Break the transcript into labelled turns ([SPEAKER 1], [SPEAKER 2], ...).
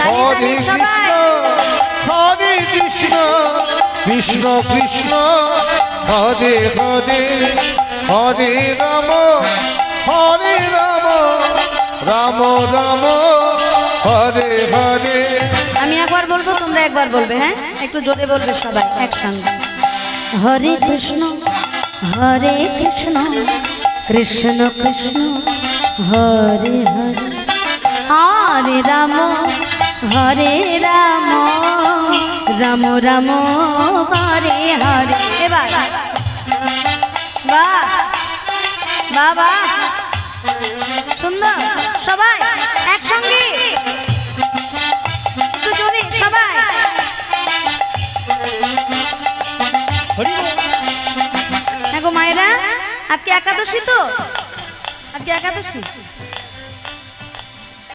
[SPEAKER 1] হরে কৃষ্ণ হরে কৃষ্ণ কৃষ্ণ কৃষ্ণ হরে হরে হরে রাম রাম রাম হরে হরে।
[SPEAKER 2] আমি একবার বলবো, তোমরা একবার বলবে, হ্যাঁ? একটু জোরে বলবে সবাই একসঙ্গে। হরে কৃষ্ণ কৃষ্ণ কৃষ্ণ হরে হরে হরে রাম রাম রাম হরে হরে। এবার বাহ বাহ বাহ, সুন্দর। সবাই একসঙ্গে একটু জোরে সবাই। দেখো মায়েরা, আজকে একাদশী তো, আজকে একাদশী।